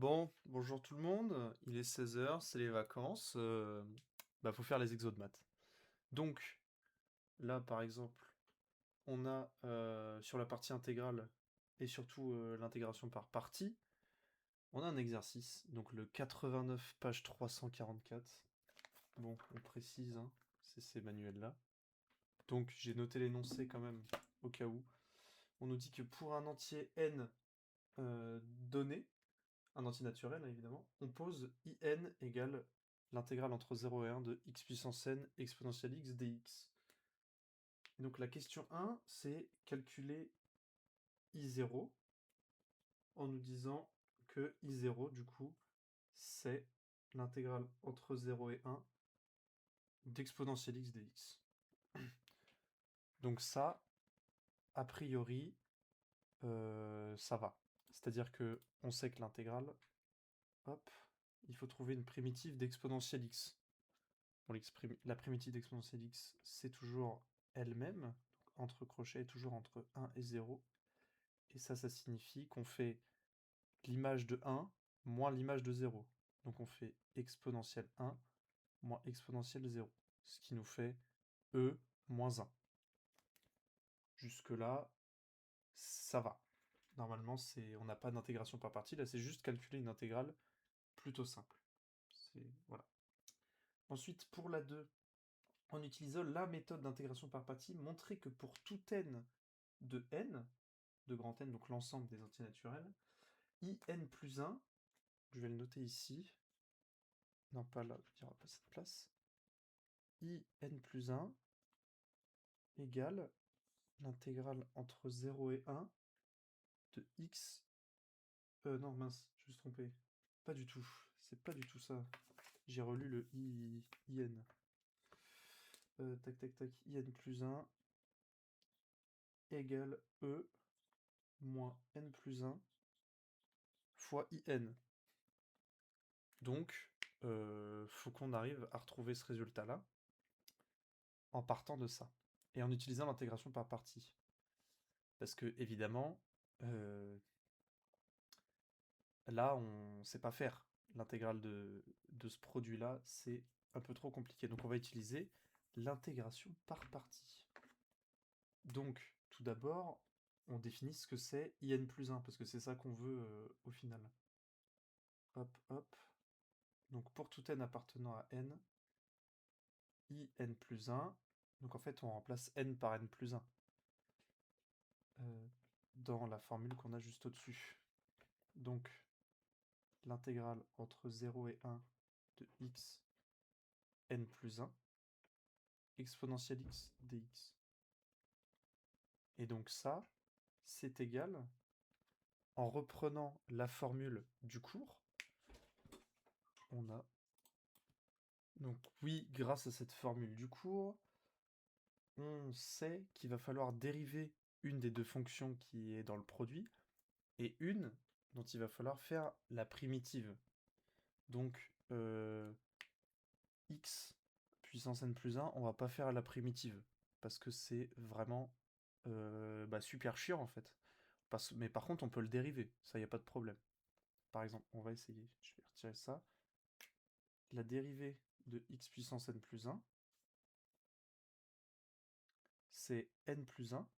Bon, bonjour tout le monde, il est 16 h, c'est les vacances, faut faire les exos de maths. Donc, là par exemple, on a sur la partie intégrale et surtout l'intégration par partie, on a un exercice, donc le 89, page 344. Bon, on précise, hein, c'est ces manuels-là. Donc, j'ai noté l'énoncé quand même, au cas où. On nous dit que pour un entier n donné, un entier naturel, hein, évidemment, on pose in égale l'intégrale entre 0 et 1 de x puissance n exponentielle x dx. Donc la question 1, c'est calculer i0 en nous disant que i0, du coup, c'est l'intégrale entre 0 et 1 d'exponentielle x dx. Donc ça, a priori, ça va. C'est-à-dire que on sait que l'intégrale, hop, il faut trouver une primitive d'exponentielle x. Bon, la primitive d'exponentielle x, c'est toujours elle-même, donc entre crochets, toujours entre 1 et 0. Et ça signifie qu'on fait l'image de 1 moins l'image de 0. Donc on fait exponentielle 1 moins exponentielle 0, ce qui nous fait e moins 1. Jusque-là, ça va. Normalement, on n'a pas d'intégration par partie, là c'est juste calculer une intégrale plutôt simple. Voilà. Ensuite, pour la 2, en utilisant la méthode d'intégration par partie, montrer que pour tout n de n, de grand N, donc l'ensemble des entiers naturels, in plus 1, je vais le noter ici, non pas là, il n'y aura pas cette place, in plus 1 égale l'intégrale entre 0 et 1 de x... non mince, je me suis trompé. Pas du tout, c'est pas du tout ça. J'ai relu le in. Tac tac tac, in plus 1 égale e moins n plus 1 fois in. Donc, faut qu'on arrive à retrouver ce résultat-là en partant de ça et en utilisant l'intégration par partie. Parce que, évidemment, là, on ne sait pas faire l'intégrale de ce produit-là, c'est un peu trop compliqué. Donc, on va utiliser l'intégration par partie. Donc, tout d'abord, on définit ce que c'est in plus 1, parce que c'est ça qu'on veut au final. Hop, hop. Donc, pour tout n appartenant à n, in plus 1. Donc, en fait, on remplace n par n plus 1 dans la formule qu'on a juste au-dessus. Donc, l'intégrale entre 0 et 1 de x n plus 1 exponentielle x dx. Et donc ça, c'est égal, en reprenant la formule du cours, on a... Donc oui, grâce à cette formule du cours, on sait qu'il va falloir dériver une des deux fonctions qui est dans le produit, et une dont il va falloir faire la primitive. Donc x puissance n plus 1, on va pas faire la primitive, parce que c'est vraiment super chiant en fait. Mais par contre, on peut le dériver, ça y a pas de problème. Par exemple, on va essayer, je vais retirer ça. La dérivée de x puissance n plus 1, c'est n plus 1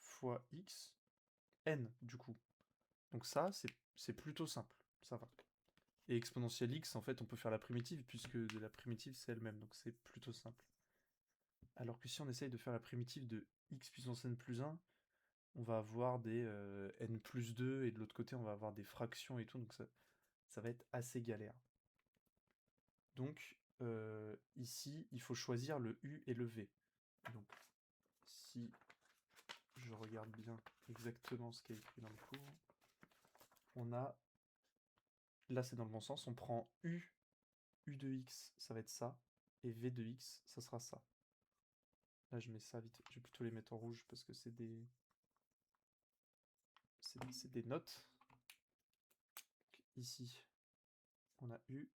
fois x, n du coup. Donc ça, c'est plutôt simple, ça va. Et exponentielle x, en fait, on peut faire la primitive, puisque la primitive, c'est elle-même, donc c'est plutôt simple. Alors que si on essaye de faire la primitive de x puissance n plus 1, on va avoir des n plus 2, et de l'autre côté, on va avoir des fractions et tout, donc ça va être assez galère. Donc, ici, il faut choisir le u et le v. Donc, si je regarde bien exactement ce qui est écrit dans le cours, on a, là c'est dans le bon sens, on prend u de x, ça va être ça, et v de x, ça sera ça. Là je mets ça vite, je vais plutôt les mettre en rouge parce que c'est des notes. Donc, ici on a u,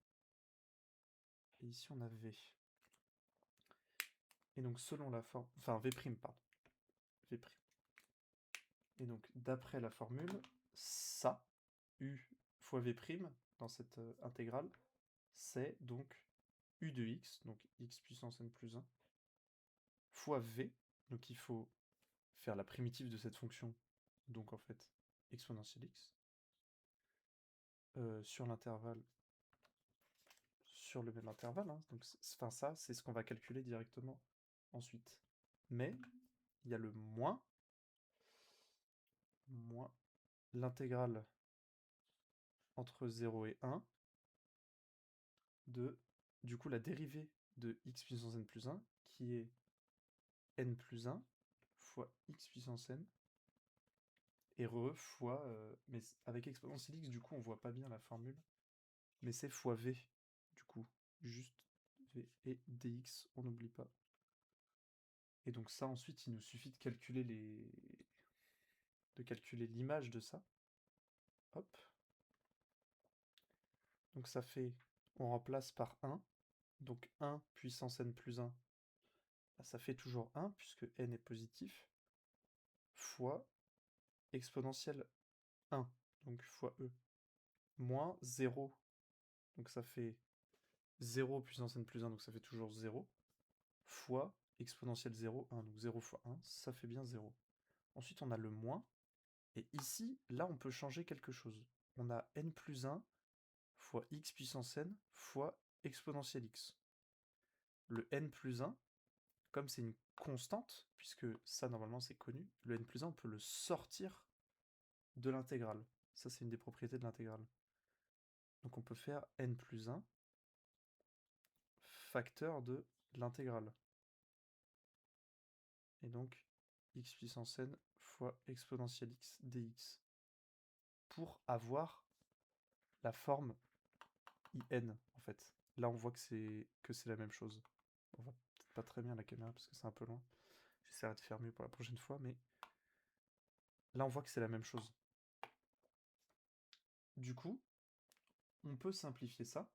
et ici on a v. Et donc selon la forme, enfin v', pardon, v'. Et donc d'après la formule, ça, u fois v' dans cette intégrale, c'est donc u de x, donc x puissance n plus 1, fois v, donc il faut faire la primitive de cette fonction, donc en fait exponentielle x, sur l'intervalle, sur le même intervalle, hein, donc enfin ça c'est ce qu'on va calculer directement ensuite. Mais il y a le moins l'intégrale entre 0 et 1 de, du coup, la dérivée de x puissance n plus 1, qui est n plus 1 fois x puissance n, et re fois, mais avec exponentielle x, du coup, on voit pas bien la formule, mais c'est fois v, du coup, juste v et dx, on n'oublie pas. Et donc ça, ensuite, il nous suffit de calculer l'image de ça. Hop. Donc ça fait, on remplace par 1, donc 1 puissance n plus 1, bah, ça fait toujours 1, puisque n est positif, fois exponentielle 1, donc fois e, moins 0, donc ça fait 0 puissance n plus 1, donc ça fait toujours 0, fois exponentielle 0, 1, donc 0 fois 1, ça fait bien 0. Ensuite, on a le moins, et ici, là, on peut changer quelque chose. On a n plus 1 fois x puissance n fois exponentielle x. Le n plus 1, comme c'est une constante, puisque ça, normalement, c'est connu, le n plus 1, on peut le sortir de l'intégrale. Ça, c'est une des propriétés de l'intégrale. Donc on peut faire n plus 1 facteur de l'intégrale. Et donc x puissance n fois exponentielle x dx. Pour avoir la forme in, en fait. Là, on voit que c'est la même chose. On voit peut-être pas très bien la caméra parce que c'est un peu loin. J'essaierai de faire mieux pour la prochaine fois, mais là, on voit que c'est la même chose. Du coup, on peut simplifier ça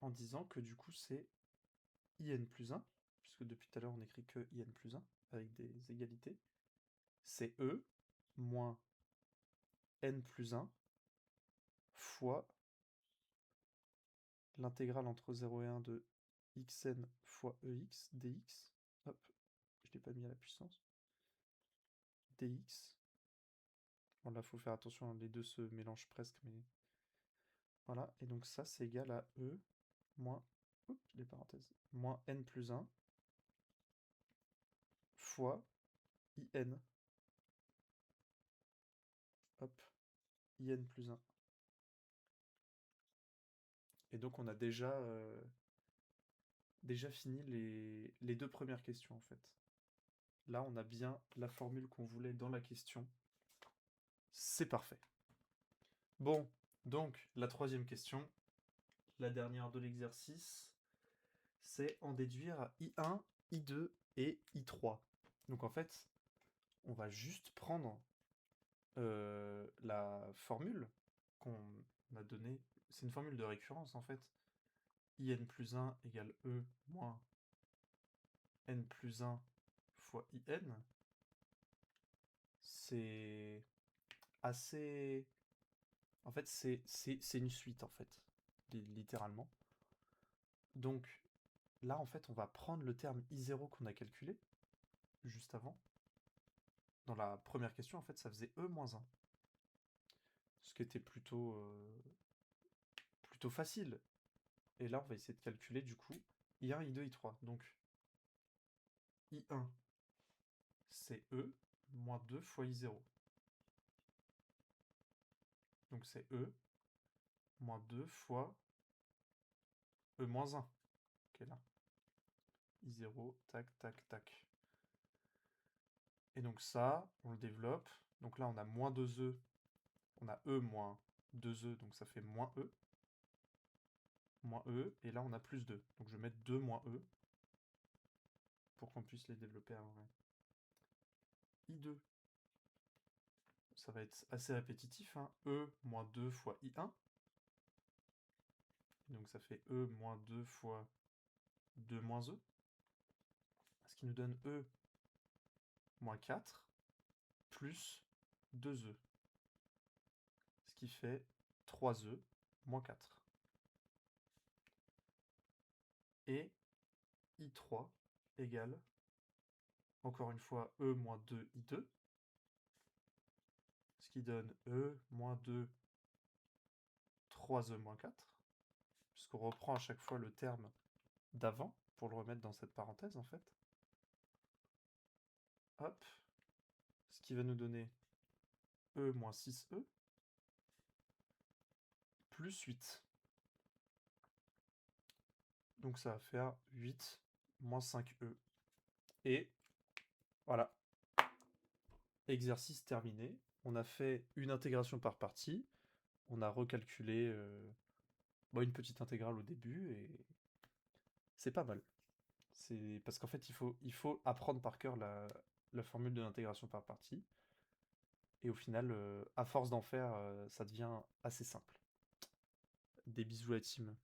en disant que du coup, c'est in plus 1, puisque depuis tout à l'heure, on écrit que in plus 1, avec des égalités. C'est e moins n plus 1 fois l'intégrale entre 0 et 1 de xn fois ex dx. Hop, je l'ai pas mis à la puissance. Dx. Bon, là, il faut faire attention, les deux se mélangent presque, mais voilà. Et donc ça, c'est égal à e moins, oups, les parenthèses, moins n plus 1 fois in. Hop, in plus 1. Et donc on a déjà fini les deux premières questions en fait. Là, on a bien la formule qu'on voulait dans la question. C'est parfait. Bon, donc la troisième question, la dernière de l'exercice, c'est en déduire à I1, I2 et I3. Donc en fait, on va juste prendre la formule qu'on a donnée. C'est une formule de récurrence en fait. In plus 1 égale E moins n plus 1 fois in. C'est assez... En fait, c'est une suite, en fait, littéralement. Donc, là, en fait, on va prendre le terme I0 qu'on a calculé, juste avant. Dans la première question, en fait, ça faisait E moins 1. Ce qui était plutôt facile. Et là, on va essayer de calculer, du coup, I1, I2, I3. Donc, I1, c'est E moins 2 fois I0. Donc, c'est E moins 2 fois E moins 1, qui est là. I0, tac, tac, tac. Et donc ça, on le développe. Donc là, on a moins 2e. On a E moins 2e, donc ça fait moins E. Moins E, et là, on a plus 2. Donc je vais mettre 2 moins E pour qu'on puisse les développer en vrai. I2, ça va être assez répétitif. Hein. E moins 2 fois I1. Donc ça fait E moins 2 fois 2 moins E. Ce qui nous donne E moins 4 plus 2E. qui fait 3e moins 4. Et I3 égale, encore une fois, E moins 2 I2, ce qui donne E moins 2 3E moins 4, puisqu'on reprend à chaque fois le terme d'avant pour le remettre dans cette parenthèse en fait. Hop, ce qui va nous donner E moins 6E plus 8. Donc ça va faire 8 moins 5E. Et voilà, exercice terminé. On a fait une intégration par partie. On a recalculé une petite intégrale au début et c'est pas mal. C'est parce qu'en fait, il faut apprendre par cœur la formule de l'intégration par partie. Et au final, à force d'en faire, ça devient assez simple. Des bisous à la team.